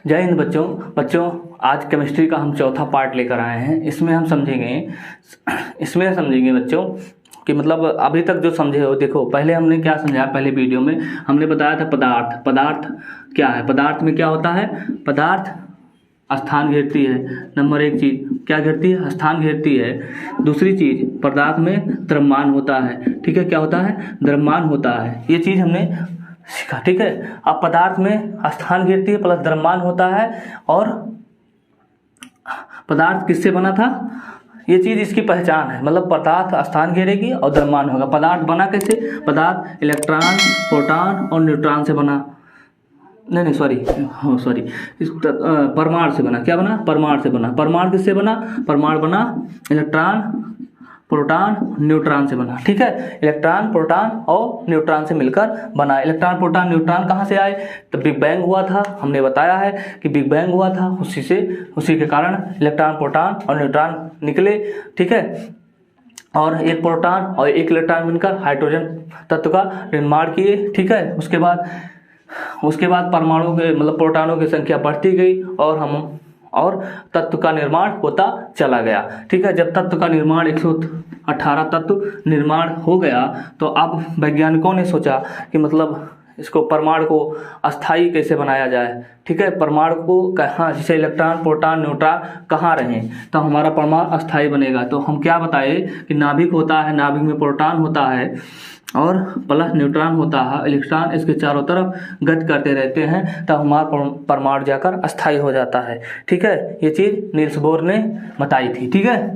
जय हिंद बच्चों आज केमिस्ट्री का हम चौथा पार्ट लेकर आए हैं। इसमें समझेंगे बच्चों कि मतलब अभी तक जो समझे हो, देखो पहले हमने क्या समझाया। पहले वीडियो में हमने बताया था पदार्थ क्या है। पदार्थ में क्या होता है, पदार्थ स्थान घेरती है। नंबर एक चीज क्या घेरती है, स्थान घेरती है। दूसरी चीज पदार्थ में द्रव्यमान होता है। ठीक है, क्या होता है, द्रव्यमान होता है। ये चीज हमने सीखा। ठीक है, अब पदार्थ में स्थान घेरती है प्लस द्रव्यमान होता है। और पदार्थ किससे बना था, ये चीज इसकी पहचान है। मतलब पदार्थ स्थान घेरेगी और द्रव्यमान होगा। पदार्थ बना कैसे, पदार्थ इलेक्ट्रॉन, प्रोटॉन और न्यूट्रॉन से बना। नहीं सॉरी परमाणु से बना। क्या बना, परमाणु से बना। परमाणु किससे बना, परमाणु बना इलेक्ट्रॉन, प्रोटॉन, न्यूट्रॉन से बना। ठीक है, इलेक्ट्रॉन, प्रोटॉन और न्यूट्रॉन से मिलकर बना। इलेक्ट्रॉन, प्रोटॉन, न्यूट्रॉन कहाँ से आए, तो बिग बैंग हुआ था। हमने बताया है कि बिग बैंग हुआ था, उसी के कारण इलेक्ट्रॉन, प्रोटॉन और न्यूट्रॉन निकले। ठीक है, और एक प्रोटॉन और एक इलेक्ट्रॉन मिलकर हाइड्रोजन तत्व का निर्माण किए। ठीक है, उसके बाद परमाणु के मतलब प्रोटॉनों की संख्या बढ़ती गई और तत्व का निर्माण होता चला गया। ठीक है, जब तत्व का निर्माण 118 तत्व निर्माण हो गया तो अब वैज्ञानिकों ने सोचा कि मतलब इसको परमाणु को अस्थाई कैसे बनाया जाए। ठीक है, परमाणु को कहाँ, जैसे इलेक्ट्रॉन, प्रोटॉन, न्यूट्रॉन कहाँ रहें तो हमारा परमाणु अस्थाई बनेगा। तो हम क्या बताए कि नाभिक होता है, नाभिक में प्रोटॉन होता है और प्लस न्यूट्रॉन होता है। इलेक्ट्रॉन इसके चारों तरफ गति करते रहते हैं तब हमारा परमाणु जाकर अस्थाई हो जाता है। ठीक है, ये चीज नील्स बोर ने बताई थी। ठीक है,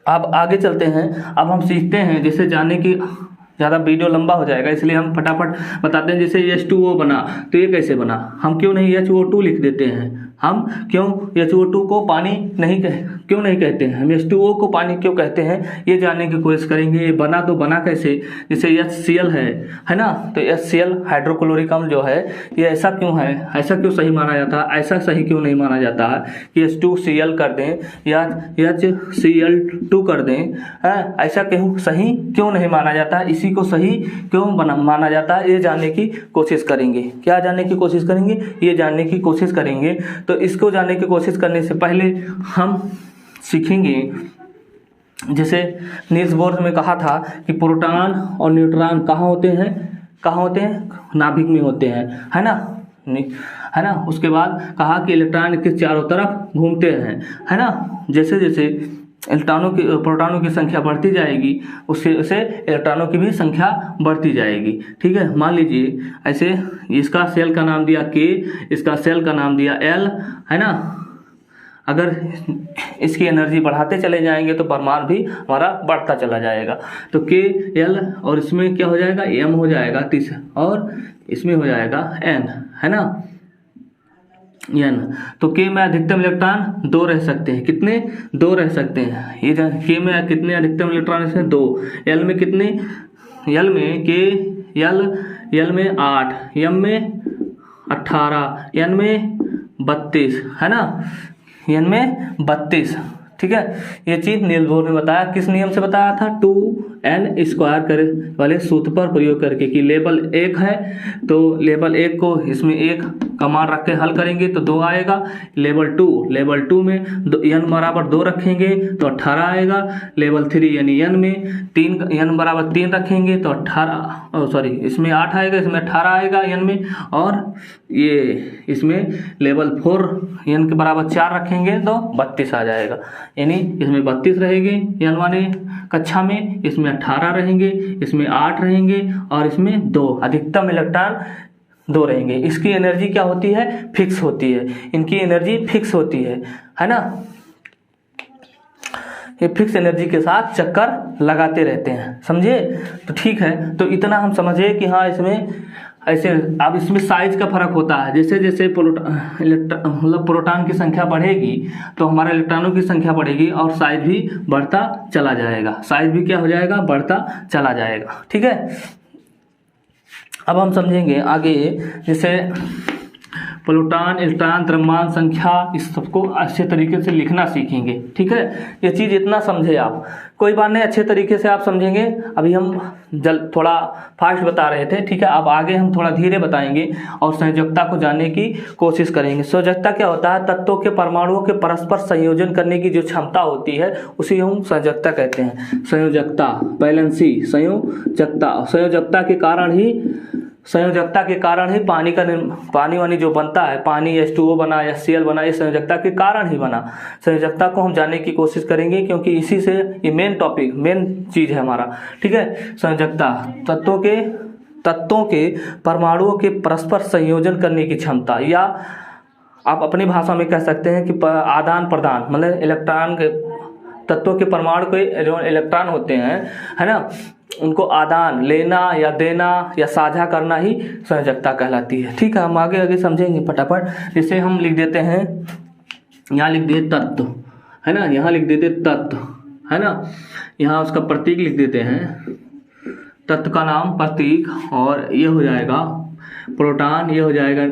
अब आगे चलते हैं। अब हम सीखते हैं, जैसे जानने की ज़्यादा वीडियो लंबा हो जाएगा इसलिए हम फटाफट बताते हैं। जैसे H2O बना तो ये कैसे बना, हम क्यों नहीं HO2 लिख देते हैं। हम क्यों HO2 को पानी क्यों नहीं कहते हैं, हम H2O को पानी क्यों कहते हैं, ये जानने की कोशिश करेंगे। ये बना तो बना कैसे, जैसे HCl है ना, तो HCl हाइड्रोक्लोरिक अम्ल जो है ये ऐसा क्यों है, ऐसा क्यों सही माना जाता है, ऐसा सही क्यों नहीं माना जाता है कि H2Cl कर दें या HCl2 कर दें, ऐसा क्यों सही क्यों नहीं माना जाता है, इसी को सही क्यों माना जाता है, ये जानने की कोशिश करेंगे। क्या जानने की कोशिश करेंगे, ये जानने की कोशिश करेंगे। तो इसको जानने की कोशिश करने से पहले हम सीखेंगे, जैसे नील्स बोर में कहा था कि प्रोटॉन और न्यूट्रॉन कहाँ होते हैं, नाभिक में होते हैं, है ना। उसके बाद कहा कि इलेक्ट्रॉन के चारों तरफ घूमते हैं, है ना। जैसे जैसे प्रोटॉनों की संख्या बढ़ती जाएगी उससे इलेक्ट्रॉनों की भी संख्या बढ़ती जाएगी। ठीक है, मान लीजिए ऐसे इसका सेल का नाम दिया K, इसका सेल का नाम दिया L, है ना। अगर इसकी एनर्जी बढ़ाते चले जाएंगे तो परमाणु भी हमारा बढ़ता चला जाएगा। तो K, L और इसमें क्या हो जाएगा, M हो जाएगा और इसमें हो जाएगा N, है ना, N। तो K में अधिकतम इलेक्ट्रॉन 2 रह सकते हैं। कितने, 2 रह सकते हैं। ये K में कितने अधिकतम इलेक्ट्रॉन हैं, 2। L में कितने, L में L में 8, M में 18, N में 32, है ना, N में 32। ठीक है, ये चीज नील्स बोर ने बताया। किस नियम से बताया था, 2n² करे वाले सूत्र पर प्रयोग करके कि लेवल 1 है तो लेवल 1 को इसमें 1 का मान रख के हल करेंगे तो 2 आएगा। लेवल 2 में n बराबर 2 रखेंगे तो 18 आएगा। लेवल 3 यानी n में n बराबर 3 रखेंगे तो 18, इसमें 8 आएगा, इसमें 18 आएगा n में। और ये इसमें लेवल 4 n के बराबर 4 रखेंगे तो 32 आ जाएगा। यानी इसमें 32 रहेंगे n वाले कक्षा में, इसमें 18 रहेंगे, इसमें 8 रहेंगे और इसमें 2 अधिकतम इलेक्ट्रॉन 2 रहेंगे। इसकी एनर्जी क्या होती है, फिक्स होती है। इनकी एनर्जी फिक्स होती है ना। ये फिक्स एनर्जी के साथ चक्कर लगाते रहते हैं, समझे। तो ठीक है, तो इतना हम समझे कि हाँ इसमें ऐसे। अब इसमें साइज का फर्क होता है। जैसे जैसे प्रोटॉन की संख्या बढ़ेगी तो हमारे इलेक्ट्रॉनों की संख्या बढ़ेगी और साइज भी बढ़ता चला जाएगा। साइज भी क्या हो जाएगा, बढ़ता चला जाएगा। ठीक है, अब हम समझेंगे आगे। जैसे प्रोटॉन, इलेक्ट्रॉन, द्रव्यमान संख्या, इस सबको अच्छे तरीके से लिखना सीखेंगे। ठीक है, ये चीज़ इतना समझे आप, कोई बात नहीं, अच्छे तरीके से आप समझेंगे। अभी हम थोड़ा फास्ट बता रहे थे, ठीक है, अब आगे हम थोड़ा धीरे बताएंगे और संयोजकता को जानने की कोशिश करेंगे। संयोजकता क्या होता है? तत्वों के परमाणुओं के परस्पर संयोजन करने की जो क्षमता होती है उसी हम संयोजकता कहते हैं। संयोजकता, बैलेंसी, संयोजकता के कारण ही पानी वानी जो बनता है, पानी H2O बना या Cl बना, ये संयोजकता के कारण ही बना। संयोजकता को हम जानने की कोशिश करेंगे क्योंकि इसी से ये मेन चीज़ है हमारा। ठीक है, संयोजकता तत्वों के परमाणुओं के परस्पर संयोजन करने की क्षमता, या आप अपनी भाषा में कह सकते हैं कि आदान प्रदान, मतलब इलेक्ट्रॉन के, तत्वों के परमाणु के जो इलेक्ट्रॉन होते हैं, है ना, उनको आदान, लेना या देना या साझा करना ही संयोजकता कहलाती है। ठीक है, हम आगे समझेंगे फटाफट। जिसे हम लिख देते हैं, यहाँ लिख दिए तत्व, है ना, यहाँ लिख देते तत्व, है ना, यहाँ उसका प्रतीक लिख देते हैं, तत्व का नाम प्रतीक, और ये हो जाएगा प्रोटॉन, ये हो जाएगा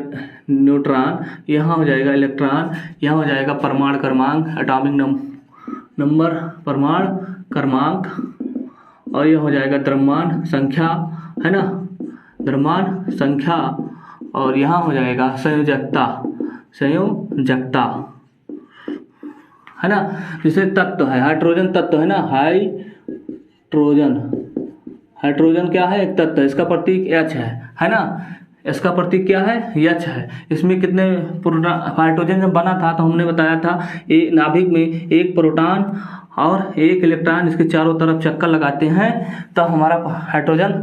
न्यूट्रॉन, यहाँ हो जाएगा इलेक्ट्रॉन, यहाँ हो जाएगा परमाणु क्रमांक, एटॉमिक नंबर, परमाणु क्रमांक, और ये हो जाएगा द्रव्यमान संख्या, है ना, द्रव्यमान संख्या, और यहाँ हो जाएगा संयोजकता, है ना। जैसे तत्व है, हाइड्रोजन तत्व है ना, हाइड्रोजन क्या है? एक तत्व है, इसका प्रतीक H है ना, इसका प्रतीक क्या है? H है। इसमें कितने हाइड्रोजन जब बना था तो हमने बताया था नाभिक में एक प्रोटॉन और एक इलेक्ट्रॉन, इसके चारों तरफ चक्कर लगाते हैं तो हमारा हाइड्रोजन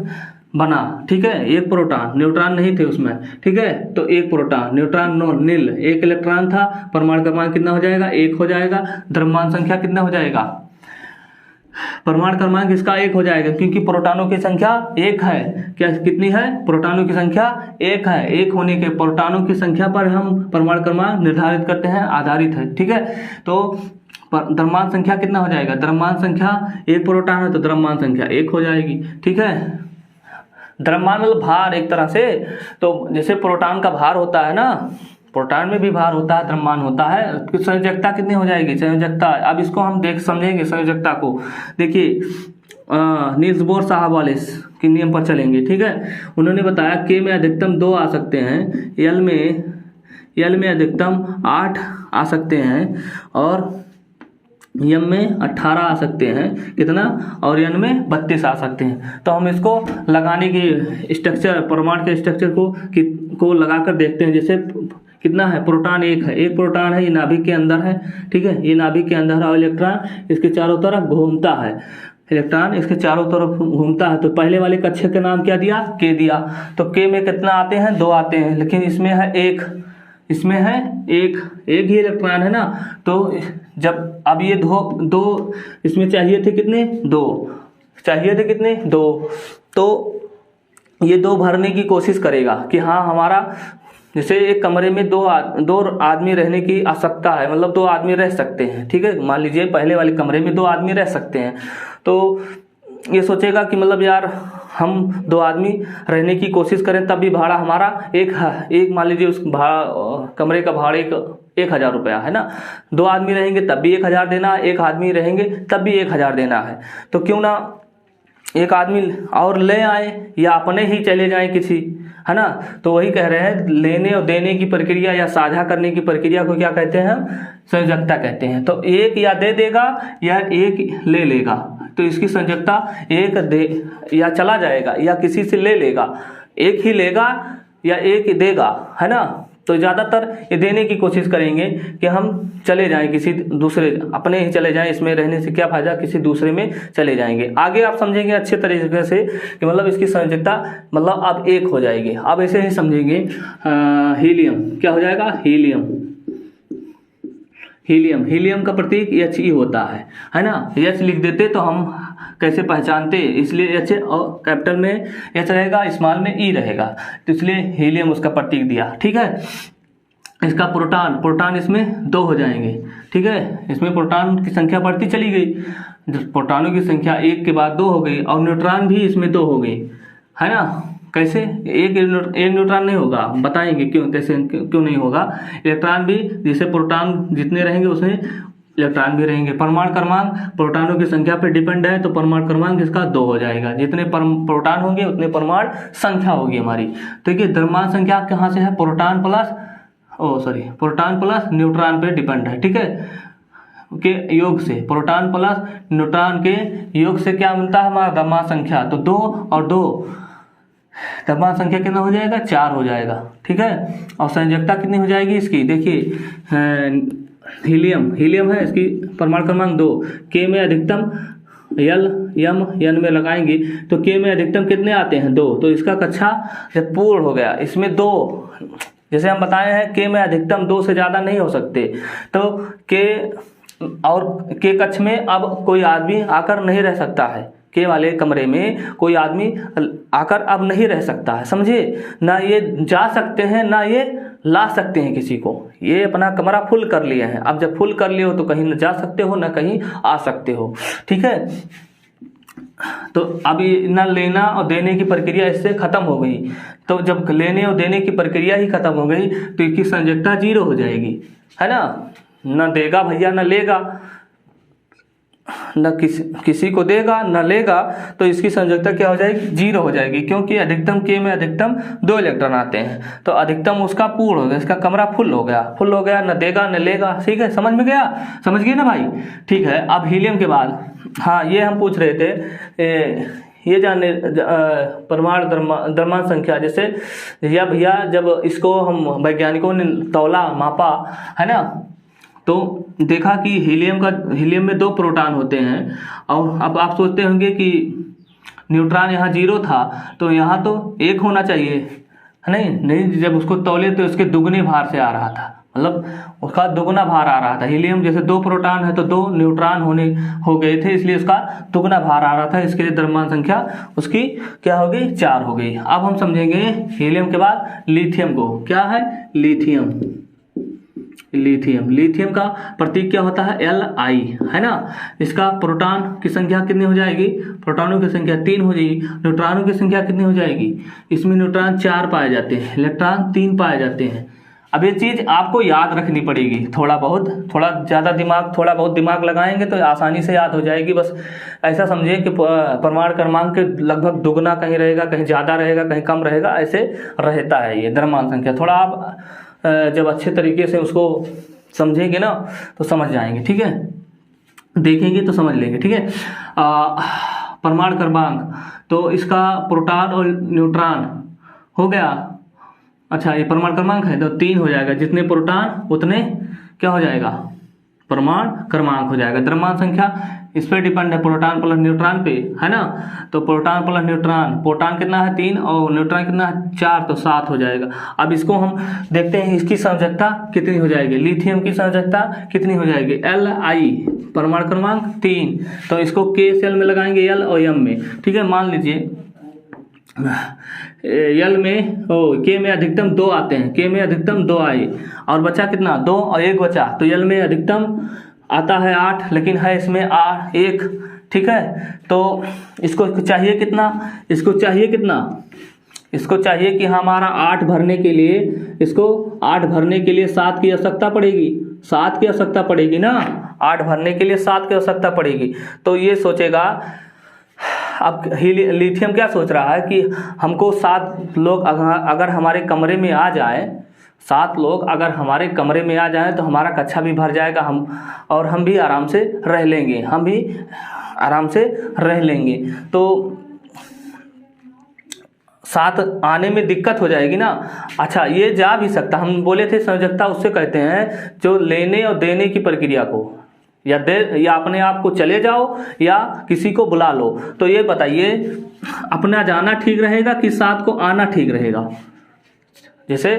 बना। ठीक है, एक प्रोटॉन, न्यूट्रॉन नहीं थे उसमें। ठीक है, तो एक प्रोटॉन, न्यूट्रॉन नील, एक इलेक्ट्रॉन था, परमाणु क्रमांक कितना हो जाएगा? 1 हो जाएगा। द्रव्यमान संख्या कितना हो जाएगा? परमाणु क्रमांक इसका 1 हो जाएगा क्योंकि प्रोटॉनों की संख्या 1 है। क्या कितनी है? प्रोटॉनों की संख्या 1 है। 1 होने के प्रोटॉनों की संख्या पर हम परमाणु क्रमांक निर्धारित करते हैं, आधारित है। ठीक है, तो द्रव्यमान संख्या कितना हो जाएगा? द्रव्यमान संख्या, एक प्रोटॉन है तो द्रव्यमान संख्या 1 हो जाएगी। ठीक है, द्रव्यमान मतलब भार एक तरह से, तो जैसे प्रोटॉन का भार होता है ना, प्रोटॉन में भी भार होता है, द्रव्यमान होता है। तो संयोजकता कितनी हो जाएगी? संयोजकता, अब इसको हम समझेंगे संयोजकता को। देखिए नील्स बोर साहब वाले के नियम पर चलेंगे। ठीक है, उन्होंने बताया के में अधिकतम 2 आ सकते हैं, यल में अधिकतम 8 आ सकते हैं, और यम में 18 आ सकते हैं, कितना, और यन में 32 आ सकते हैं। तो हम इसको लगाने की स्ट्रक्चर, परमाणु के स्ट्रक्चर को लगाकर देखते हैं। जैसे कितना है? प्रोटॉन 1 है, एक प्रोटॉन है, ये नाभिक के अंदर है। ठीक है, ये नाभिक के अंदर है, और इलेक्ट्रॉन इसके चारों तरफ घूमता है, इलेक्ट्रॉन इसके चारों तरफ घूमता है। तो पहले वाले कक्षक का नाम क्या दिया? के दिया। तो के में कितना आते हैं? 2 आते हैं, लेकिन इसमें है 1, इसमें है एक ही इलेक्ट्रॉन है ना। तो जब अब ये दो इसमें चाहिए थे कितने? 2 चाहिए थे, कितने? 2। तो ये 2 भरने की कोशिश करेगा कि हाँ हमारा, जैसे एक कमरे में दो आदमी रहने की आवश्यकता है, मतलब 2 आदमी रह सकते हैं। ठीक है, मान लीजिए पहले वाले कमरे में 2 आदमी रह सकते हैं, तो ये सोचेगा कि मतलब यार हम 2 आदमी रहने की कोशिश करें तब भी भाड़ा हमारा एक मान लीजिए उस कमरे का भाड़े 1,000 रुपया है ना। 2 आदमी रहेंगे तब भी 1,000 देना है, 1 आदमी रहेंगे तब भी 1,000 देना है। तो क्यों ना एक आदमी और ले आए या अपने ही चले जाएं किसी, है ना। तो वही कह रहे हैं, लेने और देने की प्रक्रिया या साझा करने की प्रक्रिया को क्या कहते हैं? संयोजकता कहते हैं। तो एक या दे देगा या एक ले लेगा, तो इसकी संयोजकता एक दे या चला जाएगा या किसी से ले लेगा, एक ही लेगा या एक देगा, है ना। तो ज़्यादातर ये देने की कोशिश करेंगे कि हम चले जाएं किसी दूसरे, अपने ही चले जाएं, इसमें रहने से क्या फायदा, किसी दूसरे में चले जाएंगे। आगे आप समझेंगे अच्छे तरीके से कि मतलब इसकी संयोजकता मतलब अब 1 हो जाएगी। अब ऐसे ही समझेंगे हीलियम क्या हो जाएगा? हीलियम का प्रतीक He होता है ना। H लिख देते तो हम कैसे पहचानते, इसलिए H और कैपिटल में H रहेगा, स्मॉल में E रहेगा, तो इसलिए हीलियम उसका प्रतीक दिया। ठीक है, इसका प्रोटॉन इसमें 2 हो जाएंगे। ठीक है, इसमें प्रोटॉन की संख्या बढ़ती चली गई, प्रोटॉनों की संख्या 1 के बाद 2 हो गई, और न्यूट्रॉन भी इसमें 2 हो गई, है ना। कैसे? एक न्यूट्रॉन नहीं होगा, बताएंगे क्यों, कैसे क्यों नहीं होगा। इलेक्ट्रॉन भी जैसे प्रोटॉन जितने रहेंगे उसमें इलेक्ट्रॉन भी रहेंगे। परमाणु क्रमांक प्रोटॉनों की संख्या पर डिपेंड है, तो परमाणु क्रमांक इसका 2 हो जाएगा। जितने प्रोटॉन होंगे उतने परमाणु संख्या होगी हमारी। तो ये द्रव्यमान संख्या कहाँ से है? प्रोटॉन प्लस न्यूट्रॉन पे डिपेंड है, ठीक है, के योग से। प्रोटॉन प्लस न्यूट्रॉन के योग से क्या मिलता है हमारा द्रव्यमान संख्या? तो 2 और 2 द्रव्यमान संख्या कितना हो जाएगा? 4 हो जाएगा, ठीक है। और संयोजकता कितनी हो जाएगी इसकी? देखिए हीलियम है, इसकी परमाणु क्रमांक 2, के में अधिकतम यल यम यन में लगाएंगे तो के में अधिकतम कितने आते हैं? 2। तो इसका कक्षा जब पूर्ण हो गया, इसमें 2, जैसे हम बताए हैं के में अधिकतम 2 से ज़्यादा नहीं हो सकते, तो के और के कक्ष में अब कोई आदमी आकर नहीं रह सकता है। के वाले कमरे में कोई आदमी आकर अब नहीं रह सकता है, समझे ना। ये जा सकते हैं ना ये ला सकते हैं किसी को। ये अपना कमरा फुल कर लिए हैं। अब जब फुल कर लिए हो तो कहीं न जा सकते हो ना कहीं आ सकते हो, ठीक है। तो अब ये न लेना और देने की प्रक्रिया इससे खत्म हो गई। तो जब लेने और देने की प्रक्रिया ही खत्म हो गई तो इसकी संयोजकता 0 हो जाएगी, है ना। न देगा भैया न लेगा, न किसी को देगा न लेगा, तो इसकी संयोजकता क्या हो जाएगी? 0 हो जाएगी, क्योंकि अधिकतम के में अधिकतम 2 इलेक्ट्रॉन आते हैं। तो अधिकतम उसका पूर्ण हो गया, इसका कमरा फुल हो गया, न देगा न लेगा, ठीक है। समझ में गया? समझ गए ना भाई? ठीक है। अब हीलियम के बाद, हाँ ये हम पूछ रहे थे, ये जानने परमाणु द्रव्यमान संख्या, जैसे या भैया जब इसको हम वैज्ञानिकों ने तौला मापा, है ना, तो देखा कि हीलियम में 2 प्रोटॉन होते हैं। और अब आप सोचते होंगे कि न्यूट्रॉन यहाँ 0 था तो यहाँ तो 1 होना चाहिए, है नहीं, जब उसको तौले तो उसके दुगने भार से आ रहा था, मतलब उसका दुगना भार आ रहा था। हीलियम जैसे 2 प्रोटॉन है तो 2 न्यूट्रॉन हो गए थे, इसलिए उसका दुगना भार आ रहा था। इसके लिए द्रव्यमान संख्या उसकी क्या हो गई? 4 हो गई। अब हम समझेंगे हीलियम के बाद लिथियम को। क्या है? लिथियम का प्रतीक क्या होता है? Li, है ना। इसका प्रोटॉन की संख्या कितनी हो जाएगी? प्रोटॉनों की संख्या 3 हो जाएगी। न्यूट्रॉनों की संख्या कितनी हो जाएगी? इसमें न्यूट्रॉन 4 पाए जाते हैं, इलेक्ट्रॉन 3 पाए जाते हैं। अब ये चीज़ आपको याद रखनी पड़ेगी, थोड़ा बहुत दिमाग लगाएंगे तो आसानी से याद हो जाएगी। बस ऐसा समझिए कि परमाणु क्रमांक के लगभग दुगना कहीं रहेगा, कहीं ज़्यादा रहेगा, कहीं कम रहेगा, ऐसे रहता है ये द्रव्यमान संख्या। थोड़ा आप जब अच्छे तरीके से उसको समझेंगे ना तो समझ जाएंगे, ठीक है। देखेंगे तो समझ लेंगे, ठीक है। परमाणु क्रमांक तो इसका प्रोटॉन और न्यूट्रॉन हो गया। अच्छा ये परमाणु क्रमांक है तो 3 हो जाएगा, जितने प्रोटॉन उतने क्या हो जाएगा? परमाणु क्रमांक हो जाएगा। द्रव्यमान संख्या इस पर डिपेंड है, प्रोटॉन प्लस न्यूट्रॉन पे, है ना। तो प्रोटॉन प्लस न्यूट्रॉन, प्रोटॉन कितना है? 3 और न्यूट्रॉन कितना है? 4, तो 7 हो जाएगा। अब इसको हम देखते हैं इसकी संयोजकता कितनी हो जाएगी। लिथियम की संयोजकता कितनी हो जाएगी? Li, परमाणु क्रमांक 3, तो इसको के सेल में लगाएंगे, L और M में, ठीक है। मान लीजिए यल में के में अधिकतम 2 आते हैं, के में अधिकतम 2 आए और बचा कितना? 2 और 1 बचा, तो यल में अधिकतम आता है 8, लेकिन है इसमें 1, ठीक है। तो इसको चाहिए कितना? इसको चाहिए कि हमारा 8 भरने के लिए, इसको 8 भरने के लिए 7 की आवश्यकता पड़ेगी, 7 की आवश्यकता पड़ेगी ना। 8 भरने के लिए 7 की आवश्यकता पड़ेगी। तो ये सोचेगा, अब लिथियम क्या सोच रहा है कि हमको 7 लोग अगर हमारे कमरे में आ जाए, 7 लोग अगर हमारे कमरे में आ जाए तो हमारा कक्षा भी भर जाएगा, हम भी आराम से रह लेंगे। तो 7 आने में दिक्कत हो जाएगी ना। अच्छा ये जा भी सकता, हम बोले थे संयोजकता उससे कहते हैं जो लेने और देने की प्रक्रिया को, या अपने आप को चले जाओ या किसी को बुला लो। तो ये बताइए अपना जाना ठीक रहेगा कि 7 को आना ठीक रहेगा? जैसे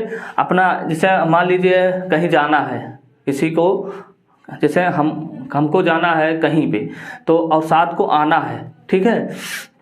मान लीजिए कहीं जाना है किसी को, जैसे हमको जाना है कहीं पे, तो और 7 को आना है, ठीक है।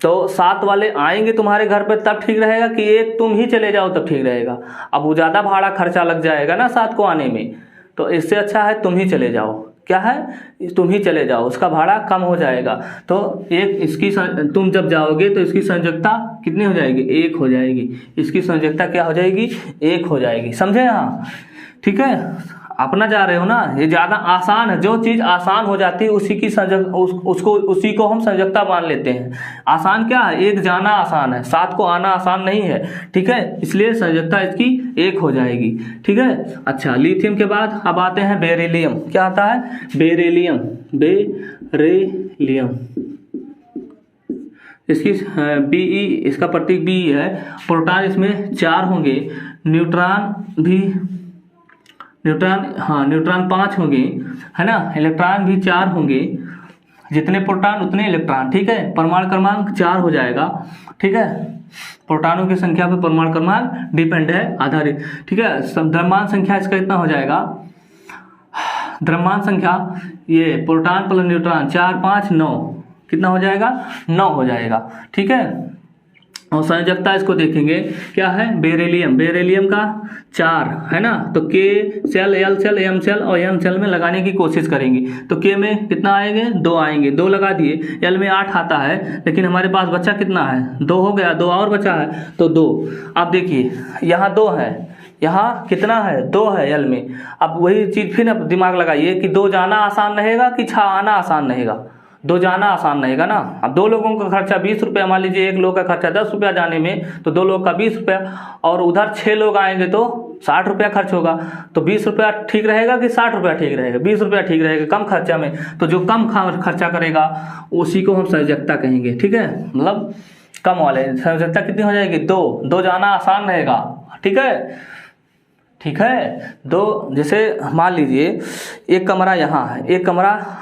तो 7 वाले आएंगे तुम्हारे घर पे तब ठीक रहेगा कि एक तुम ही चले जाओ तब ठीक रहेगा? अब वो ज़्यादा भाड़ा खर्चा लग जाएगा ना 7 को आने में, तो इससे अच्छा है तुम ही चले जाओ, क्या है, तुम ही चले जाओ, उसका भाड़ा कम हो जाएगा। तो एक इसकी तुम जब जाओगे तो इसकी संयोजकता कितनी हो जाएगी, 1 हो जाएगी। इसकी संयोजकता क्या हो जाएगी, 1 हो जाएगी। समझे यहाँ, ठीक है। अपना जा रहे हो ना, ये ज़्यादा आसान है। जो चीज़ आसान हो जाती है उसी की उसी को हम संयोजकता मान लेते हैं। आसान क्या है, एक जाना आसान है, 7 को आना आसान नहीं है, ठीक है। इसलिए संयोजकता इसकी 1 हो जाएगी, ठीक है। अच्छा, लिथियम के बाद अब आते हैं बेरिलियम। क्या आता है, बेरिलियम, बेरिलियम। इसकी Be, इसका प्रतीक Be है। प्रोटॉन इसमें 4 होंगे, न्यूट्रॉन 5 होंगे, है ना। इलेक्ट्रॉन भी 4 होंगे, जितने प्रोटॉन उतने इलेक्ट्रॉन, ठीक है। परमाणु क्रमांक 4 हो जाएगा, ठीक है। प्रोटॉनों की संख्या पर परमाणु क्रमांक डिपेंड है, आधारित, ठीक है। द्रव्यमान संख्या इसका कितना हो जाएगा, द्रव्यमान संख्या ये प्रोटॉन प्लस न्यूट्रॉन 4 5 9 कितना हो जाएगा, 9 हो जाएगा, ठीक है। और संयोजकता इसको देखेंगे, क्या है, बेरिलियम का 4 है ना। तो K cell, L cell, M cell और N सेल में लगाने की कोशिश करेंगे। तो K में कितना आएंगे, 2 आएंगे, 2 लगा दिए। L में 8 आता है, लेकिन हमारे पास बचा कितना है, 2 हो गया, 2 और बचा है तो 2। अब देखिए यहाँ 2 है, यहाँ कितना है, 2 है L में। अब वही चीज़ फिर अब दिमाग लगाइए कि 2 जाना आसान रहेगा कि 6 आना आसान रहेगा, 2 जाना आसान रहेगा ना। अब 2 लोगों का खर्चा 20 रुपया, मान लीजिए एक लोग का खर्चा 10 रुपया जाने में, तो 2 लोग का 20 रुपया, और उधर 6 लोग आएंगे तो 60 रुपया खर्च होगा। तो 20 रुपया ठीक रहेगा कि 60 रुपया ठीक रहेगा, 20 रुपया ठीक रहेगा कम खर्चा में। तो जो कम खर्चा करेगा उसी को हम संयोजकता कहेंगे, ठीक है। मतलब कम वाले संयोजकता कितनी हो जाएगी, 2 जाना आसान रहेगा, ठीक है, ठीक है। 2 जैसे मान लीजिए एक कमरा यहाँ है, एक कमरा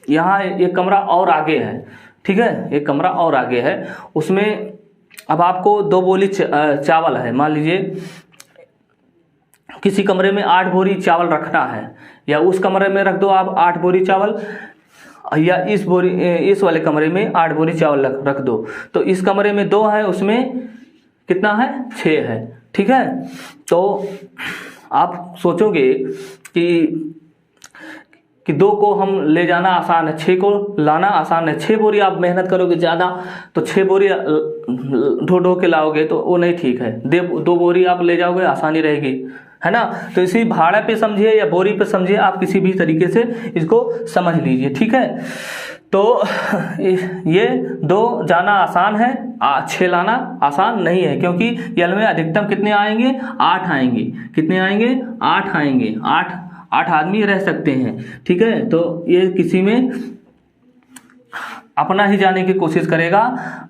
यहाँ, एक कमरा और आगे है, ठीक है, एक कमरा और आगे है। उसमें अब आपको 2 बोरी चावल है, मान लीजिए किसी कमरे में 8 बोरी चावल रखना है, या उस कमरे में रख दो आप 8 बोरी चावल, या इस वाले कमरे में 8 बोरी चावल रख दो। तो इस कमरे में 2 है, उसमें कितना है, 6 है, ठीक है। तो आप सोचोगे कि 2 को हम ले जाना आसान है, 6 को लाना आसान है। 6 बोरी आप मेहनत करोगे ज़्यादा, तो 6 बोरी ढो के लाओगे तो वो नहीं ठीक है। 2 बोरी आप ले जाओगे, आसानी रहेगी, है ना। तो इसी भाड़े पे समझिए या बोरी पे समझिए, आप किसी भी तरीके से इसको समझ लीजिए, ठीक है। तो ये 2 जाना आसान है, 6 लाना आसान नहीं है, क्योंकि यल में अधिकतम कितने आएंगे, 8 आएंगे। कितने आएंगे, 8 आएंगे। 8 आदमी रह सकते हैं, ठीक है। तो ये किसी में अपना ही जाने की कोशिश करेगा,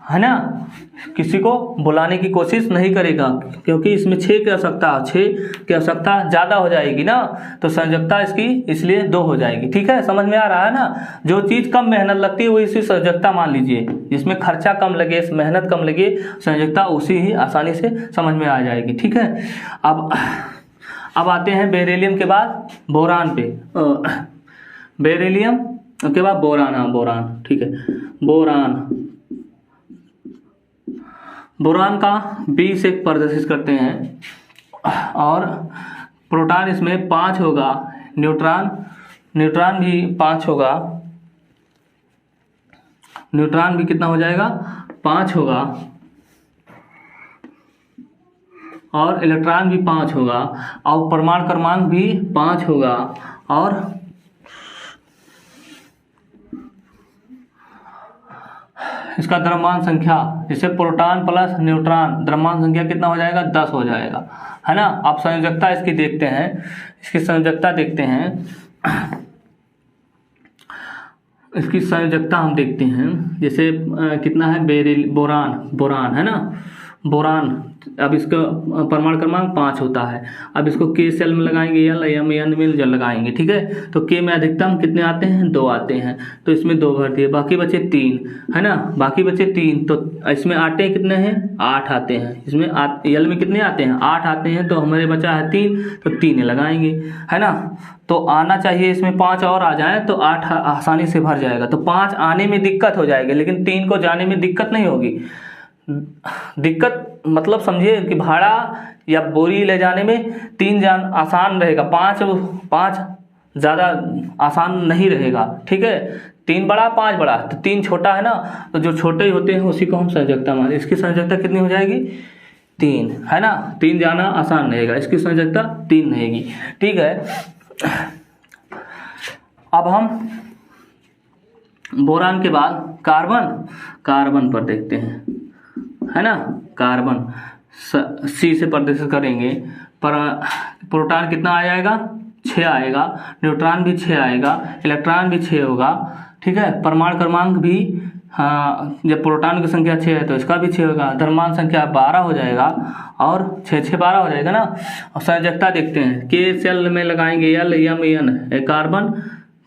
है ना, किसी को बुलाने की कोशिश नहीं करेगा, क्योंकि इसमें 6 की आवश्यकता ज़्यादा हो जाएगी ना। तो संयोजकता इसकी इसलिए 2 हो जाएगी, ठीक है। समझ में आ रहा है ना। जो चीज़ कम मेहनत लगती है वो इसी संयोजकता मान लीजिए, जिसमें खर्चा कम लगे, मेहनत कम लगे, संयोजकता उसी ही आसानी से समझ में आ जाएगी, ठीक है। अब आते हैं बेरिलियम के बाद बोरान पे। बेरिलियम के बाद बोरान, हाँ बोरान, ठीक है। बोरान का 20 एक प्रदर्शित करते हैं, और प्रोटॉन इसमें 5 होगा, न्यूट्रॉन भी 5 होगा, न्यूट्रॉन भी कितना हो जाएगा, 5 होगा, और इलेक्ट्रॉन भी 5 होगा, और परमाणु क्रमांक भी 5 होगा, और इसका द्रव्यमान संख्या, जैसे प्रोटॉन प्लस न्यूट्रॉन, द्रव्यमान संख्या कितना हो जाएगा, 10 हो जाएगा, है ना। आप संयोजकता इसकी देखते हैं, इसकी संयोजकता देखते हैं, इसकी संयोजकता हम देखते हैं। जैसे कितना है, बोरान है ना, बोरान। अब इसका परमाणु क्रमांक 5 होता है। अब इसको K सेल में लगाएंगे, N में लगाएंगे, ठीक है। तो K में अधिकतम कितने आते हैं, 2 आते हैं, तो इसमें 2 भर दिए, बाकी बचे 3, है ना, बाकी बचे 3। तो इसमें आते कितने हैं, 8 आते हैं। इसमें L में कितने आते हैं, 8 आते हैं, तो हमारे बचा है 3, तो 3 लगाएंगे, है ना। तो आना चाहिए इसमें 5 और आ जाए तो 8 आसानी से भर जाएगा। तो 5 आने में दिक्कत हो जाएगी, लेकिन 3 को जाने में दिक्कत नहीं होगी। दिक्कत मतलब समझिए कि भाड़ा या बोरी ले जाने में 3 जान आसान रहेगा, 5 ज़्यादा आसान नहीं रहेगा, ठीक है। 3 बड़ा 5 बड़ा, तो 3 छोटा है ना, तो जो छोटे होते हैं उसी को हम संयोजकता माने। इसकी संयोजकता कितनी हो जाएगी? 3, है ना। 3 जाना आसान रहेगा, इसकी संयोजकता 3 रहेगी, ठीक है। अब हम बोरान के बाद कार्बन पर देखते हैं, है ना। कार्बन सी से प्रदर्शित करेंगे, पर प्रोटॉन कितना आ जाएगा? 6 आएगा, न्यूट्रॉन भी 6 आएगा, इलेक्ट्रॉन भी 6 होगा, ठीक है। परमाणु क्रमांक भी, हाँ, जब प्रोटॉन की संख्या 6 है तो इसका भी 6 होगा, द्रव्यमान संख्या 12 हो जाएगा, और 6 6 12 हो जाएगा ना। और संयोजकता देखते हैं, के सेल में लगाएंगे L M N,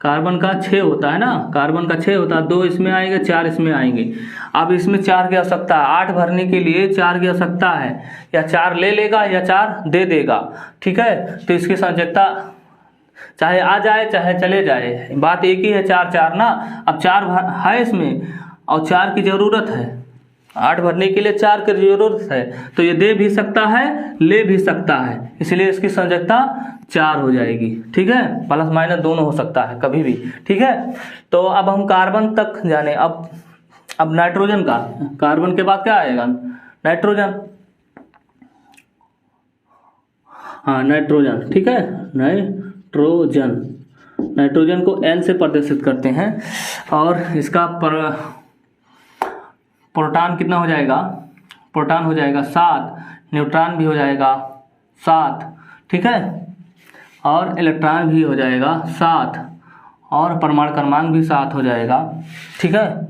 कार्बन का 6 होता है ना, कार्बन का 6 होता है, 2 इसमें आएंगे, 4 इसमें आएंगे। अब इसमें 4 की आवश्यकता है, 8 भरने के लिए 4 की आवश्यकता है, या 4 ले लेगा या 4 दे देगा, ठीक है। तो इसकी संयोजकता चाहे आ जाए चाहे चले जाए, बात एक ही है, 4 4 ना। अब 4 है इसमें और 4 की ज़रूरत है, 8 भरने के लिए 4 की ज़रूरत है, तो ये दे भी सकता है ले भी सकता है, इसलिए इसकी संयोजकता 4 हो जाएगी, ठीक है। प्लस माइनस दोनों हो सकता है कभी भी, ठीक है। तो अब हम कार्बन तक जाने। अब नाइट्रोजन का, कार्बन के बाद क्या आएगा? नाइट्रोजन, हाँ नाइट्रोजन, ठीक है। नाइट्रोजन को N से प्रदर्शित करते हैं, और इसका प्रोटॉन कितना हो जाएगा? प्रोटॉन हो जाएगा 7, न्यूट्रॉन भी हो जाएगा 7, ठीक है, और इलेक्ट्रॉन भी हो जाएगा 7, और परमाणु क्रमांक भी 7 हो जाएगा, ठीक है।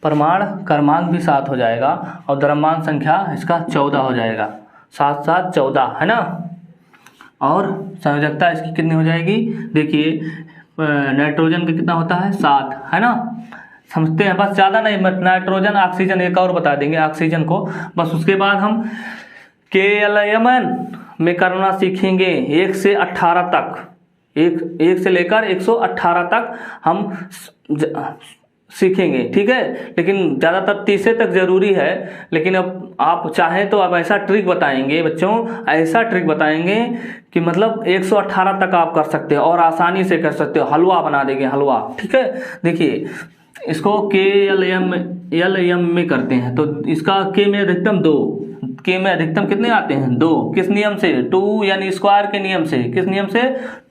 परमाणु क्रमांक भी 7 हो जाएगा, और द्रव्यमान संख्या इसका 14 हो जाएगा, 7 7 14, है ना। और संयोजकता इसकी कितनी हो जाएगी? देखिए नाइट्रोजन का कितना होता है? 7, है ना। समझते हैं, बस ज़्यादा नहीं, नाइट्रोजन ऑक्सीजन एक और बता देंगे ऑक्सीजन को, बस। उसके बाद हम KLMN में करना सीखेंगे 1 से 18 तक, 1 से लेकर 118 तक हम सीखेंगे, ठीक है। लेकिन ज़्यादातर 30 तक ज़रूरी है, लेकिन अब आप चाहें तो अब ऐसा ट्रिक बताएंगे बच्चों, ऐसा ट्रिक बताएंगे कि मतलब 118 तक आप कर सकते हो और आसानी से कर सकते हो, हलवा बना देंगे, हलवा, ठीक है। देखिए इसको KLM में करते हैं, तो इसका K में अधिकतम 2, K में अधिकतम कितने आते हैं? 2, किस नियम से? 2n स्क्वायर के नियम से। किस नियम से?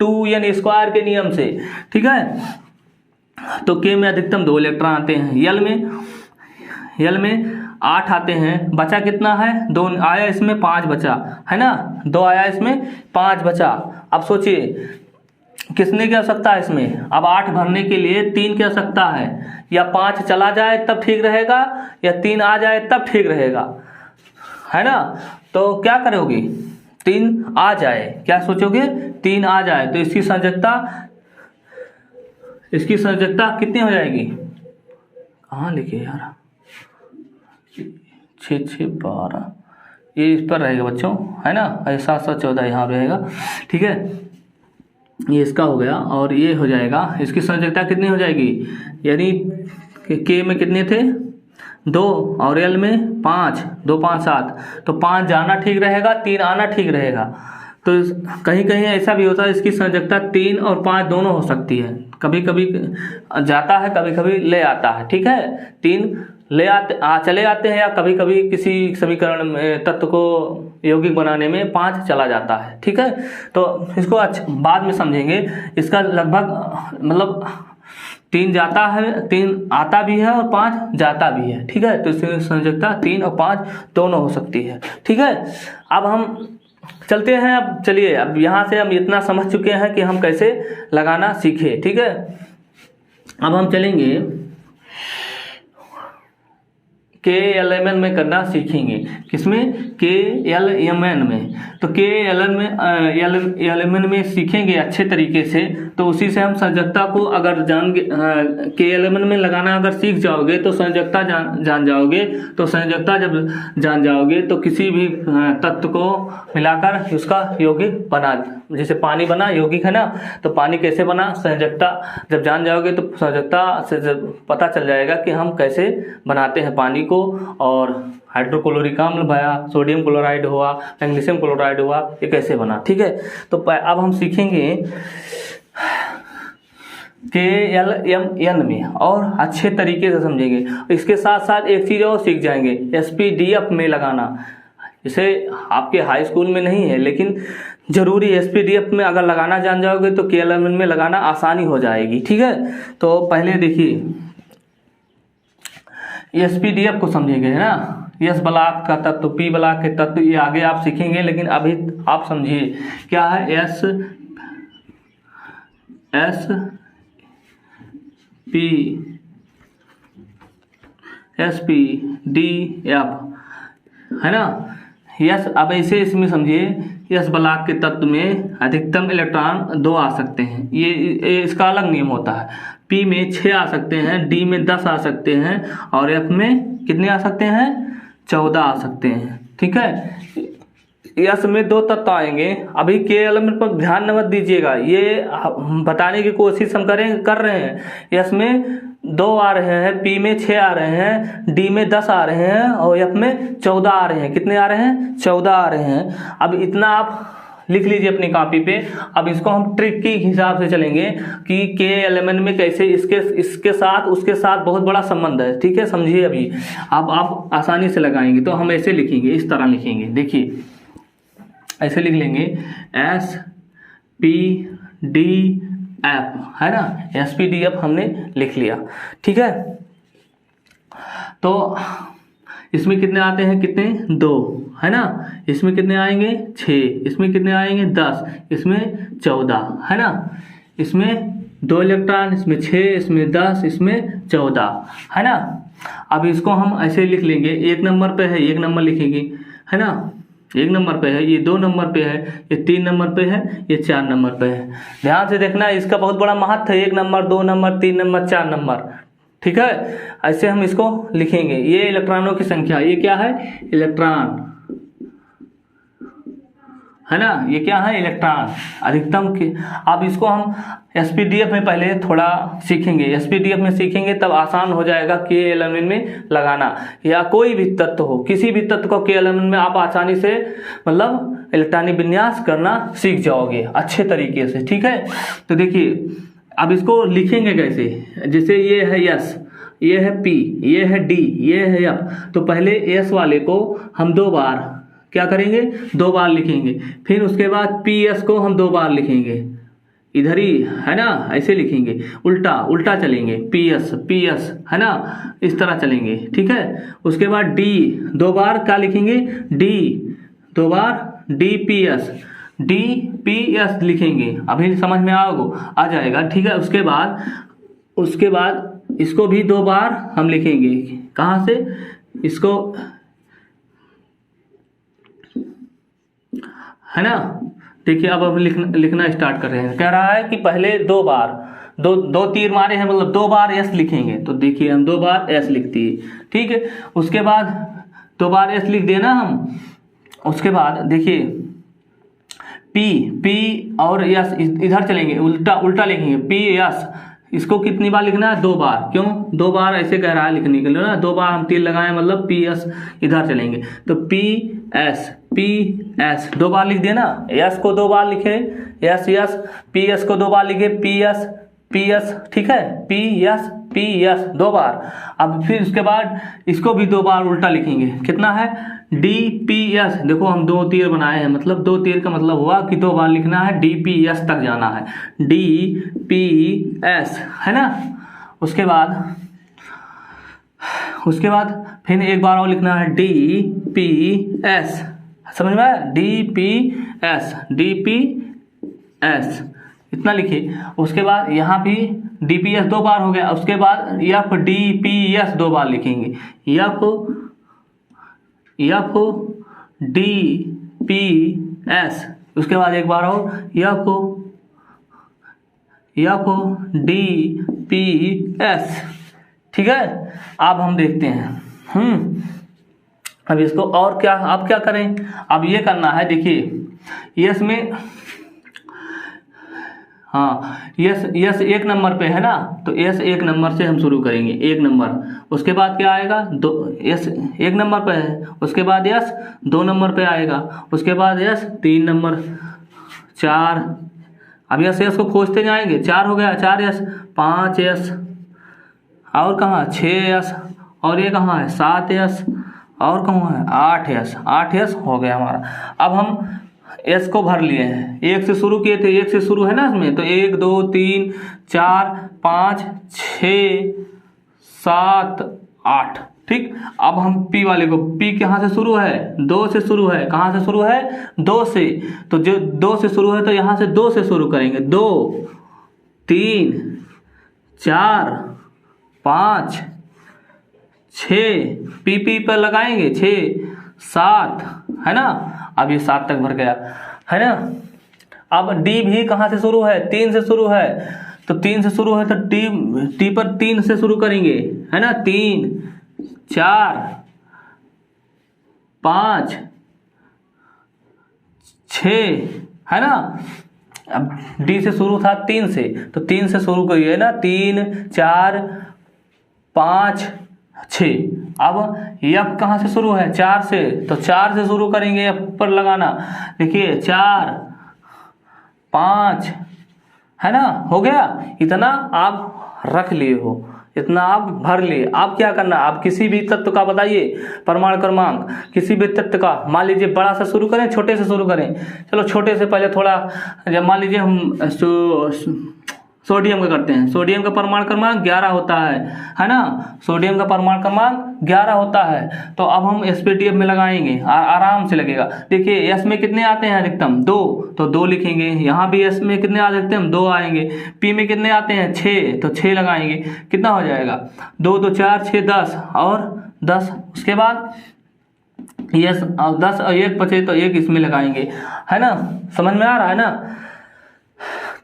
2n स्क्वायर के नियम से, ठीक है। तो K में अधिकतम 2 इलेक्ट्रॉन आते हैं। L में 8 आते हैं, बचा कितना है? 2 आया, इसमें 5 बचा, है ना। 2 आया, इसमें 5 बचा। अब सोचिए किसने की आवश्यकता है इसमें? अब 8 भरने के लिए 3 की आवश्यकता है, या 5 चला जाए तब ठीक रहेगा, या 3 आ जाए तब ठीक रहेगा, है ना। तो क्या करोगे? 3 आ जाए, क्या सोचोगे? 3 आ जाए, तो इसकी संयोजकता कितनी हो जाएगी? कहाँ लिखे यार? 6 6 12, ये इस पर रहेगा बच्चों, है ना। 7 7 14 यहाँ रहेगा, ठीक है। ये इसका हो गया, और ये हो जाएगा, इसकी संयोजकता कितनी हो जाएगी? यानी K में कितने थे? 2, और L में 5, 2 5 7, तो 5 जाना ठीक रहेगा, 3 आना ठीक रहेगा। तो कहीं कहीं ऐसा भी होता है, इसकी संयोजकता 3 और 5 दोनों हो सकती है, कभी कभी जाता है, कभी कभी ले आता है, ठीक है। 3 चले आते हैं, या कभी कभी किसी समीकरण में तत्व को यौगिक बनाने में 5 चला जाता है, ठीक है। तो इसको बाद में समझेंगे। इसका लगभग मतलब 3 जाता है, 3 आता भी है और 5 जाता भी है, ठीक है। तो इसकी संयोजकता 3 और 5 दोनों हो सकती है, ठीक है। अब हम चलते हैं, अब चलिए, अब यहाँ से हम इतना समझ चुके हैं कि हम कैसे लगाना सीखे, ठीक है। अब हम चलेंगे KLMN में करना सीखेंगे। किसमें? KLMN में। तो KLMN में सीखेंगे अच्छे तरीके से, तो उसी से हम संयोजकता को अगर KLMN में लगाना अगर सीख जाओगे तो संयोजकता जान जाओगे। तो संयोजकता जब जान जाओगे तो किसी भी तत्व को मिलाकर उसका यौगिक बना, जैसे पानी बना यौगिक, है ना। तो पानी कैसे बना? संयोजकता जब जान जाओगे तो संयोजकता से पता चल जाएगा कि हम कैसे बनाते हैं पानी को। और हाइड्रोक्लोरिक अम्ल भया, सोडियम क्लोराइड हुआ, मैग्नीशियम क्लोराइड हुआ, ये कैसे बना, ठीक है। तो अब हम सीखेंगे KLMN में और अच्छे तरीके से समझेंगे। इसके साथ साथ एक चीज़ और सीख जाएंगे, SPDF में लगाना। इसे आपके हाई स्कूल में नहीं है लेकिन ज़रूरी SPDF में अगर लगाना जान जाओगे तो KLMN में लगाना आसानी हो जाएगी। ठीक है, तो पहले देखिए SPDF को समझेंगे, है ना। S ब्लॉक का तत्व, P ब्लॉक के तत्व, ये आगे आप सीखेंगे, लेकिन अभी आप समझिए क्या है SPDF, है ना। यस, अब ऐसे इसमें समझिए S ब्लॉक के तत्व में अधिकतम इलेक्ट्रॉन 2 आ सकते हैं, ये इसका अलग नियम होता है। P में 6 आ सकते हैं, D में 10 आ सकते हैं और F में कितने आ सकते हैं, 14 आ सकते हैं। ठीक है, यस में 2 तत्व आएंगे। अभी KLMN पर ध्यान मत दीजिएगा, ये बताने की कोशिश हम कर रहे हैं। यस में 2 आ रहे हैं, P में 6 आ रहे हैं, D में 10 आ रहे हैं और F में 14 आ रहे हैं। कितने आ रहे हैं, 14 आ रहे हैं। अब इतना आप लिख लीजिए अपनी कॉपी पे। अब इसको हम ट्रिक के हिसाब से चलेंगे कि KLMN में कैसे इसके साथ उसके साथ बहुत बड़ा संबंध है। ठीक है, समझिए। अभी अब आप आसानी से लगाएंगे तो हम ऐसे लिखेंगे, इस तरह लिखेंगे। देखिए ऐसे लिख लेंगे SPDF, है ना। SPDF हमने लिख लिया। ठीक है, तो इसमें कितने आते हैं, कितने, 2, है ना। इसमें कितने आएंगे, 6, इसमें कितने आएंगे, 10, इसमें 14, है ना। इसमें 2 इलेक्ट्रॉन, इसमें 6, इसमें 10, इसमें 14, है ना। अब इसको हम ऐसे लिख लेंगे, 1 नंबर पे है 1 नंबर लिखेंगे, है ना। 1 नंबर पे है, ये 2 नंबर पे है, ये 3 नंबर पे है, ये 4 नंबर पे है। ध्यान से देखना, इसका बहुत बड़ा महत्व है। 1 नंबर, 2 नंबर, 3 नंबर, 4 नंबर। ठीक है, ऐसे हम इसको लिखेंगे। ये इलेक्ट्रॉनों की संख्या, ये क्या है, इलेक्ट्रॉन, है ना। ये क्या है, इलेक्ट्रॉन अधिकतम की। अब इसको हम SPDF में पहले थोड़ा सीखेंगे, SPDF में सीखेंगे तब आसान हो जाएगा KLMN में लगाना। या कोई भी तत्व हो, किसी भी तत्व को KLMN में आप आसानी से मतलब इलेक्ट्रॉनिक विन्यास करना सीख जाओगे अच्छे तरीके से। ठीक है, तो देखिए अब इसको लिखेंगे कैसे। जैसे ये है S, ये है P, ये है D, ये है F। तो पहले S वाले को हम 2 बार क्या करेंगे, 2 बार लिखेंगे। फिर उसके बाद PS को हम 2 बार लिखेंगे, इधर ही, है ना। ऐसे लिखेंगे, उल्टा चलेंगे, PS, है ना, इस तरह चलेंगे। ठीक है, उसके बाद D 2 बार क्या लिखेंगे, D 2 बार DPS लिखेंगे। अभी समझ में आ जाएगा। ठीक है, उसके बाद इसको भी 2 बार हम लिखेंगे। कहाँ से, इसको, है ना। देखिए अब हम लिखना स्टार्ट कर रहे हैं। कह रहा है कि पहले 2 बार, दो तीर मारे हैं, मतलब 2 बार S लिखेंगे। तो देखिए हम 2 बार S लिखती है। ठीक है, उसके बाद 2 बार S लिख देना हम। उसके बाद देखिए P और S इधर चलेंगे, उल्टा लिखेंगे, PS। इसको कितनी बार लिखना है, 2 बार। क्यों 2 बार, ऐसे कह रहा है लिखने के लिए ना। 2 बार हम तीर लगाए, मतलब PS इधर चलेंगे। तो PS 2 बार लिख देना। S को 2 बार लिखे, S PS को 2 बार लिखे, PS। ठीक है, PS 2 बार। अब फिर उसके बाद इसको भी 2 बार उल्टा लिखेंगे। कितना है, DPS। देखो हम 2 तीर बनाए हैं, मतलब 2 तीर का मतलब हुआ कि 2 बार लिखना है, DPS तक जाना है, DPS, है ना। उसके बाद फिर एक बार और लिखना है, DPS। समझ में आया, DPS इतना लिखिए। उसके बाद यहाँ भी DPS 2 बार हो गया। उसके बाद DPS 2 बार लिखेंगे, DPS। उसके बाद एक बार और DPS। ठीक है, अब हम देखते हैं। अब इसको और क्या, अब क्या करें, अब ये करना है। देखिए यस में, हाँ यस 1 नंबर पे है ना, तो यस 1 नंबर से हम शुरू करेंगे, 1 नंबर। उसके बाद क्या आएगा, 2, यस 1 नंबर पे है। उसके बाद यस 2 नंबर पे आएगा। उसके बाद यस 3 नंबर, 4। अब यस को खोजते जाएंगे, 4 हो गया, 4 यस, 5s, और कहाँ 6s, और ये कहाँ है 7s, और कहाँ है 8s, 8s हो गया हमारा। अब हम s को भर लिए हैं, 1 से शुरू किए थे, 1 से शुरू है ना इसमें, तो 1 2 3 4 5 6 7 8, ठीक। अब हम p वाले को, p कहाँ से शुरू है 2 से शुरू है, कहाँ से शुरू है 2 से, तो जो 2 से शुरू है तो यहाँ से 2 से शुरू करेंगे, 2 3 4 5 6, पी पर लगाएंगे 6 7, है ना। अब ये 7 तक भर गया, है ना। अब डी भी कहाँ से शुरू है 3 से शुरू है, तो 3 से शुरू है तो टी पर 3 से शुरू करेंगे, है ना। 3 4 5 6, है ना। अब डी से शुरू था 3 से, तो 3 से शुरू करिए ना, 3 4 5 6। अब यफ कहाँ से शुरू है 4 से, तो 4 से शुरू करेंगे, यफ पर लगाना, देखिए 4 5, है ना, हो गया। इतना आप रख लिए हो, इतना आप भर लिए। आप क्या करना, आप किसी भी तत्व का बताइए परमाणु क्रमांक, किसी भी तत्व का, मान लीजिए बड़ा से शुरू करें छोटे से शुरू करें, चलो छोटे से पहले थोड़ा, जब मान लीजिए हम सोडियम का करते हैं, सोडियम का परमाणु क्रमांक 11 होता है ना। सोडियम का परमाणु क्रमांक 11 होता है, तो अब हम एसपीटीएफ में लगाएंगे, आराम से लगेगा। देखिए एस में कितने आते हैं अधिकतम 2, तो 2 लिखेंगे। यहाँ भी एस में कितने आते हैं 2 आएंगे। पी में कितने आते हैं 6, तो 6 लगाएंगे, कितना हो जाएगा 2 2 4 6 10 और 10। उसके बाद यस 10 और 1 बचे तो 1 इसमें लगाएंगे, है ना। समझ में आ रहा है ना।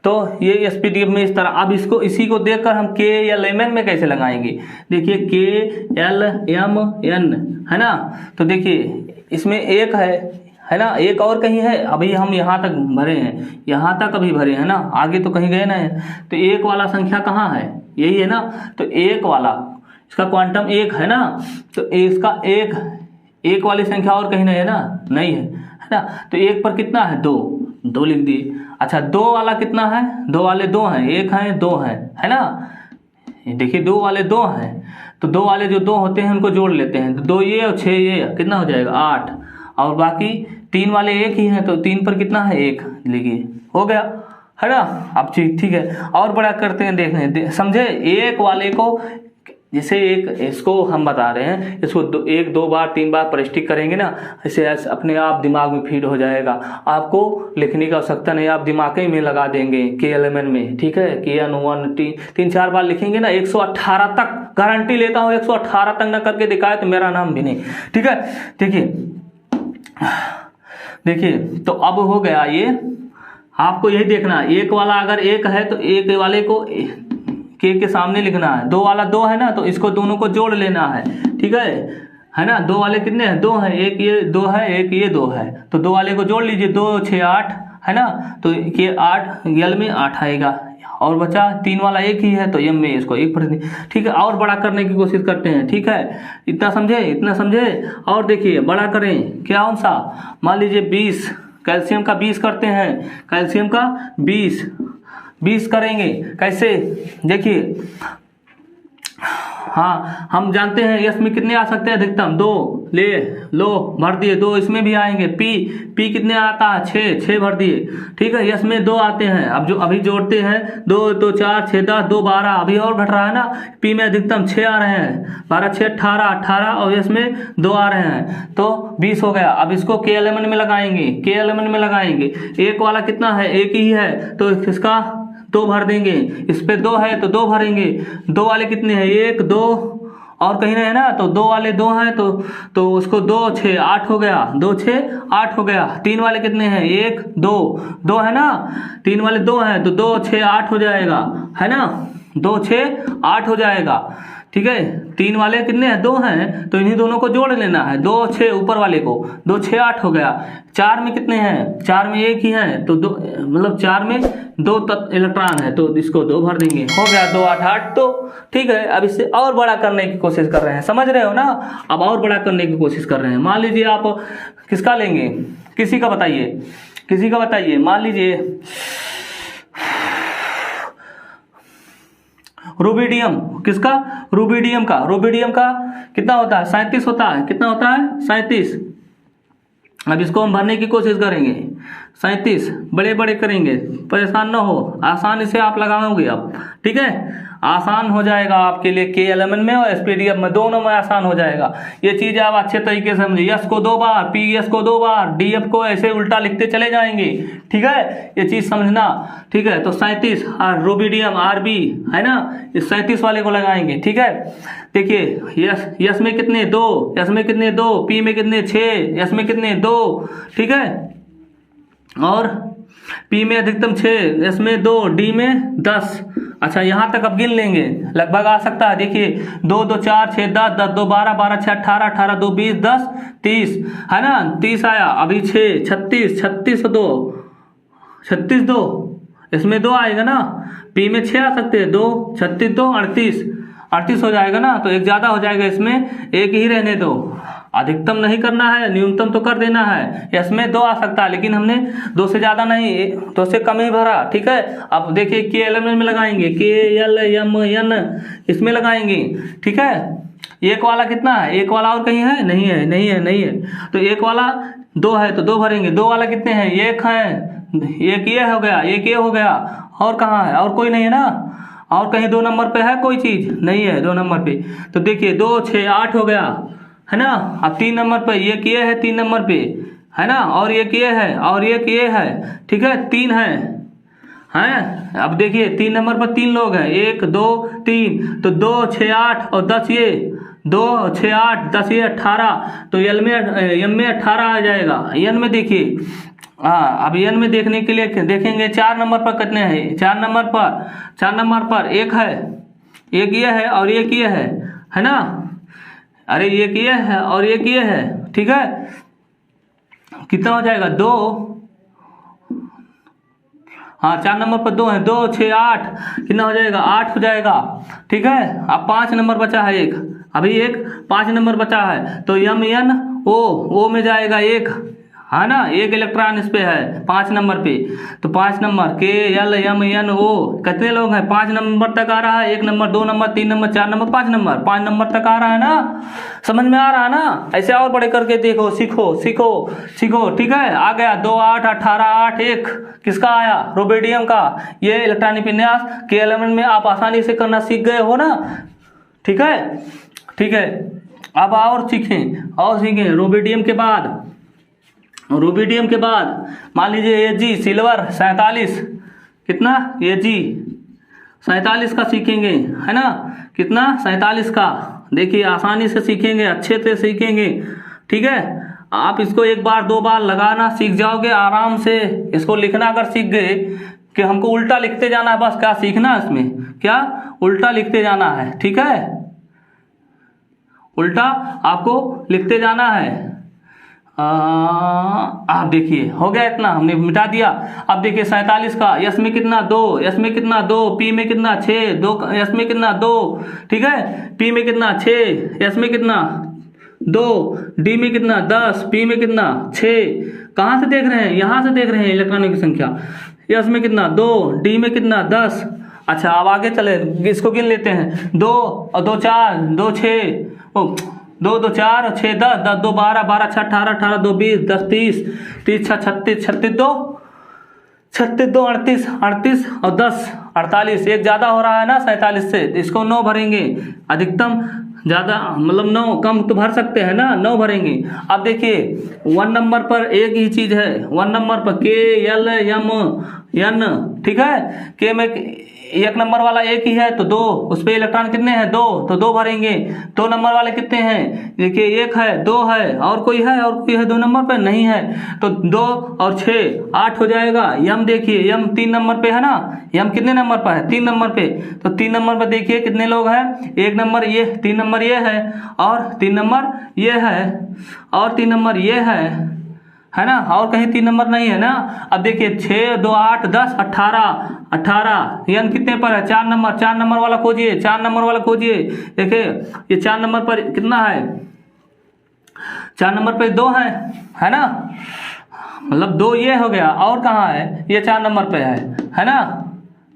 तो ये एसपीटीएफ में इस तरह। अब इसको, इसी को देखकर हम के एल एम एन में कैसे लगाएंगे, देखिए के एल एम एन, है ना। तो देखिए इसमें एक है ना, एक और कहीं है, अभी हम यहाँ तक भरे हैं, यहाँ तक अभी भरे हैं ना, आगे तो कहीं गए ना है। तो एक वाला संख्या कहाँ है, यही है ना। तो एक वाला, इसका क्वांटम 1 है ना, तो इसका एक वाली संख्या और कहीं नहीं है ना, नहीं है ना। तो 1 पर कितना है 2 लिख दिए। अच्छा 2 वाला कितना है, 2 वाले 2 हैं, 1 है 2 है ना। देखिए 2 वाले 2 हैं, तो 2 वाले जो 2 होते हैं उनको जोड़ लेते हैं, तो 2 ये और 6 ये, कितना हो जाएगा 8। और बाकी 3 वाले 1 ही हैं, तो 3 पर कितना है 1 लिखिए, हो गया, है ना। अब ठीक है, और बड़ा करते हैं, देखने समझे। एक वाले को जैसे इसको हम बता रहे हैं, इसको 1 2 बार 3 बार प्रैक्टिस करेंगे ना, ऐसे अपने आप दिमाग में फीड हो जाएगा। आपको लिखने की आवश्यकता नहीं, आप दिमाग ही में लगा देंगे के एल एम एन में, ठीक है। के एन 1 3 4 बार लिखेंगे ना, 118 तक गारंटी लेता हूँ, 118 तक ना करके दिखाए तो मेरा नाम भी नहीं, ठीक है। देखिए तो अब हो गया ये, आपको यही देखना, एक वाला अगर 1 है तो एक वाले को के सामने लिखना है। 2 वाला 2 है ना, तो इसको दोनों को जोड़ लेना है, ठीक है ना। 2 वाले कितने हैं 2 हैं, एक ये 2 है, एक ये 2 है, तो 2 वाले को जोड़ लीजिए, 2 6 8, है ना। तो ये 8 यल में 8 आएगा, और बचा 3 वाला 1 ही है, तो एम में इसको 1 भर दें, ठीक है। और बड़ा करने की कोशिश करते हैं, ठीक है। इतना समझे। और देखिए बड़ा करें, क्या कौन सा, मान लीजिए 20, कैल्शियम का 20 करते हैं, कैल्शियम का 20 करेंगे, कैसे देखिए। हाँ हम जानते हैं यस में कितने आ सकते हैं अधिकतम 2, ले लो भर दिए, 2 इसमें भी आएंगे। पी कितने आता है 6 भर दिए, ठीक है। यस में 2 आते हैं, अब जो अभी जोड़ते हैं 2 2 4 6 10 2 12, अभी और घट रहा है ना। पी में अधिकतम 6 आ रहे हैं, 12 6 18 और यस में 2 आ रहे हैं, तो 20 हो गया। अब इसको के एल एम एन में लगाएंगे, एक वाला कितना है 1 ही है, तो इसका 2 भर देंगे, इस पे 2 है तो 2 भरेंगे। 2 वाले कितने हैं 1 2 और कहीं नहीं है ना, तो 2 वाले 2 हैं, तो उसको 2 6 8 हो गया, 2 6 8 हो गया। 3 वाले कितने हैं 1 2 है ना, 3 वाले 2 हैं, तो 2 6 8 हो जाएगा, है ना, 2 6 8 हो जाएगा, ठीक है। 3 वाले कितने हैं 2 हैं, तो इन्हीं दोनों को जोड़ लेना है, 2 6 ऊपर वाले को, 2 6 8 हो गया। 4 में कितने हैं, 4 में 1 ही है, तो 2 मतलब 4 में 2 इलेक्ट्रॉन है, तो इसको 2 भर देंगे, हो गया 2 8 8, तो ठीक है। अब इससे और बड़ा करने की कोशिश कर रहे हैं, समझ रहे हो ना। अब और बड़ा करने की कोशिश कर रहे हैं, मान लीजिए आप किसका लेंगे, किसी का बताइए, मान लीजिए रुबिडियम, किसका? रुबिडियम का। रुबिडियम का कितना होता है? 37 होता है। कितना होता है? 37। अब इसको हम भरने की कोशिश करेंगे। 37 बड़े बड़े करेंगे, परेशान ना हो, आसानी से आप लगाओगे अब, ठीक है, आसान हो जाएगा आपके लिए। के एल में और एसपीडीएफ में, दोनों में आसान हो जाएगा। ये चीज़ आप अच्छे तरीके से समझिए। यस को 2 बार, पी एस को 2 बार, डी एफ को ऐसे उल्टा लिखते चले जाएंगे, ठीक है, ये चीज़ समझना, ठीक है। तो 37 और रुबिडियम आर बी है ना, इस 37 वाले को लगाएंगे, ठीक है। देखिए यस, यस में कितने? 2, यस में कितने? 2, पी में कितने? 6, यस में कितने? 2, ठीक है, और पी में अधिकतम 6, एस में 2, डी में 10। अच्छा यहाँ तक अब गिन लेंगे, लगभग आ सकता है। देखिए 2 2 4 6 10 10 2 12 12 6 18 18 2 20 10 30 है ना, 30 आया। अभी 6 36 36 2 36 2, इसमें 2 आएगा ना, पी में 6 आ सकते हैं, 2 36 2 38 38 हो जाएगा ना, तो एक ज़्यादा हो जाएगा, इसमें एक ही रहने दो। अधिकतम नहीं करना है, न्यूनतम तो कर देना है। इसमें 2 आ सकता है, लेकिन हमने 2 से ज़्यादा नहीं, 2 से कम ही भरा, ठीक है। अब देखिए के एल में लगाएंगे, के एल एम एन इसमें लगाएंगे, ठीक है। एक वाला कितना है? एक वाला और कहीं है? नहीं है, नहीं है, नहीं है। तो एक वाला 2 है तो 2 भरेंगे। 2 वाला कितने हैं? 1 है, एक ये हो गया, एक ये हो गया, और कहाँ है? और कोई नहीं है ना, और कहीं 2 नंबर पे है कोई चीज़? नहीं है 2 नंबर पे। तो देखिए 2 6 8 हो गया है ना। अब 3 नंबर पे ये किए है, 3 नंबर पे है ना, और ये किए है, और ये किए है, ठीक है, 3 है हैं। अब देखिए 3 नंबर पर 3 लोग हैं, 1 2 3, तो 2 6 8 और 10 ये, 2 6 8 10 ये 18, तो एम में 18 आ जाएगा। एन में देखिए, हाँ, अब एन में देखने के लिए देखेंगे 4 नंबर पर कितने हैं? 4 नंबर पर 1 है, एक ये है और एक ये है ना, अरे ये किए है और ये किए है, ठीक है। कितना हो जाएगा? 2, हाँ 4 नंबर पर 2 है, 2 6 8, कितना हो जाएगा? 8 हो जाएगा, ठीक है। अब 5 नंबर बचा है एक, अभी एक 5 नंबर बचा है, तो एम एन ओ में जाएगा 1 है ना, 1 इलेक्ट्रॉन इस पे है 5 नंबर पे। तो 5 नंबर के एल एम एन ओ, कितने लोग हैं? 5 नंबर तक आ रहा है, 1 number 2 number 3 number 4 number 5 number, 5 number तक आ रहा है ना, समझ में आ रहा है ना। ऐसे और बड़े करके देखो, सीखो सीखो सीखो, ठीक है। आ गया 2 8 18 8 1, किसका आया? रुबिडियम का। ये इलेक्ट्रॉनिक विन्यास के एलिमेंट में आप आसानी से करना सीख गए हो ना, ठीक है, ठीक है। अब और सीखें रुबिडियम के बाद मान लीजिए ए जी सिल्वर 47, कितना? ए जी 47 का सीखेंगे है ना, कितना? 47 का। देखिए आसानी से सीखेंगे, अच्छे से सीखेंगे, ठीक है। आप इसको 1 बार 2 बार लगाना सीख जाओगे आराम से। इसको लिखना अगर सीख गए कि हमको उल्टा लिखते जाना है, बस क्या सीखना है इसमें? क्या? उल्टा लिखते जाना है, ठीक है, उल्टा आपको लिखते जाना है। आप देखिए हो गया, इतना हमने मिटा दिया। अब देखिए 47 का, यस में कितना? 2, यस में कितना? 2, पी में कितना? 6, 2 यस में कितना? 2, ठीक है, पी में कितना? 6, यस में कितना? 2, डी में कितना? 10, पी में कितना? 6। कहाँ से देख रहे हैं? यहाँ से देख रहे हैं इलेक्ट्रॉनों की संख्या। यस में कितना? 2, डी में कितना? 10। अच्छा अब आगे चले, इसको गिन लेते हैं। 2 और 2 4, 2 6, 2 2 4 6 10 10 2 12 12 6 18 18 2 20 10 30 30 6 36 36 2 38 38 और 10 48, एक ज़्यादा हो रहा है ना 47 से, इसको 9 भरेंगे। अधिकतम ज़्यादा मतलब 9, कम तो भर सकते हैं ना, 9 भरेंगे। अब देखिए 1 नंबर पर एक ही चीज़ है, 1 नंबर पर के एल एम एन, ठीक है। के में 1 नंबर वाला एक ही है तो 2, उस पर इलेक्ट्रॉन कितने हैं? 2, तो 2 भरेंगे। 2 नंबर वाले कितने हैं? देखिए 1 है, 2 है, और कोई है? और कोई है 2 नंबर पे? नहीं है, तो 2 और 6 8 हो जाएगा। यम देखिए, यम 3 नंबर पे है ना, यम कितने नंबर पर है? 3 नंबर पे। तो 3 नंबर पर देखिए कितने लोग हैं? 1 नंबर ये, 3 नंबर ये है, और 3 नंबर ये है, और 3 नंबर ये है ना, और कहीं 3 नंबर नहीं है ना। अब देखिए 6 2 8 10 18 यन कितने पर है? 4 नंबर। 4 नंबर वाला खोजिए, 4 नंबर वाला खोजिए। देखिए ये 4 नंबर पर कितना है? 4 नंबर पर 2 है ना, मतलब 2 ये हो गया, और कहाँ है? ये 4 नंबर पे है ना,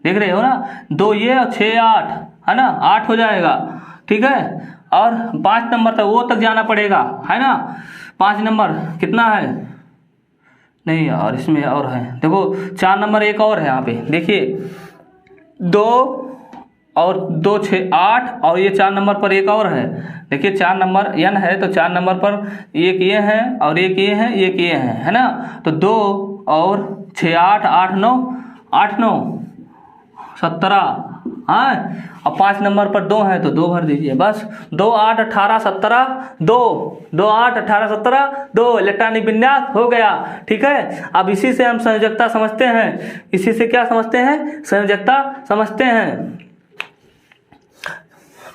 देख रहे हो ना, 2 ये और 6 8 है ना, 8 हो जाएगा, ठीक है। और 5 नंबर तक वो तक जाना पड़ेगा, है ना। 5 नंबर कितना है, नहीं यार इसमें और है, देखो 4 नंबर एक और है यहाँ पे, देखिए 2 और 2 6 8, और ये 4 नंबर पर एक और है, देखिए 4 नंबर n है, तो 4 नंबर पर एक ये है और एक ये है, एक ये है ना। तो 2 और 6 8 8 9 8 9 17, हाँ। अब 5 नंबर पर 2 है तो 2 भर दीजिए बस। 2 8 18 17 2, 2 8 18 17 2, इलेक्ट्रॉनिक विन्यास हो गया, ठीक है। अब इसी से हम संयोजकता समझते हैं, इसी से क्या समझते हैं, संयोजकता समझते हैं,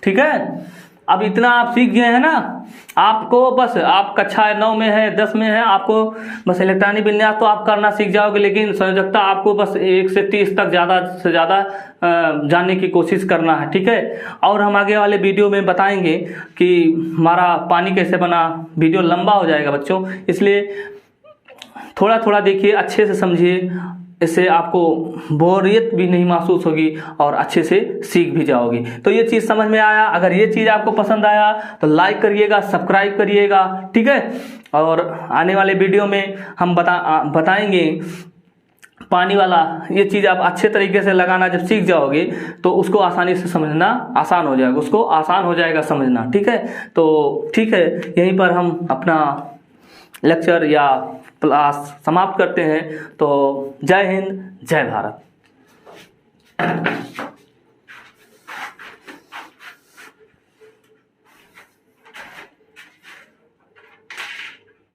ठीक है। अब इतना आप सीख गए हैं ना, आपको बस, आप कक्षा 9 में है 10 में है, आपको बस इलेक्ट्रॉनिक विन्यास तो आप करना सीख जाओगे, लेकिन संयोजकता आपको बस 1 से 30 तक ज़्यादा से ज़्यादा जानने की कोशिश करना है, ठीक है। और हम आगे वाले वीडियो में बताएंगे कि हमारा पानी कैसे बना, वीडियो लंबा हो जाएगा बच्चों, इसलिए थोड़ा थोड़ा देखिए, अच्छे से समझिए, इससे आपको बोरियत भी नहीं महसूस होगी और अच्छे से सीख भी जाओगे। तो ये चीज़ समझ में आया, अगर ये चीज़ आपको पसंद आया तो लाइक करिएगा, सब्सक्राइब करिएगा, ठीक है। और आने वाले वीडियो में हम बताएंगे पानी वाला, ये चीज़ आप अच्छे तरीके से लगाना जब सीख जाओगे तो उसको आसानी से समझना आसान हो जाएगा, उसको आसान हो जाएगा समझना, ठीक है। तो ठीक है, यहीं पर हम अपना लेक्चर या क्लास समाप्त करते हैं। तो जय हिंद, जय भारत।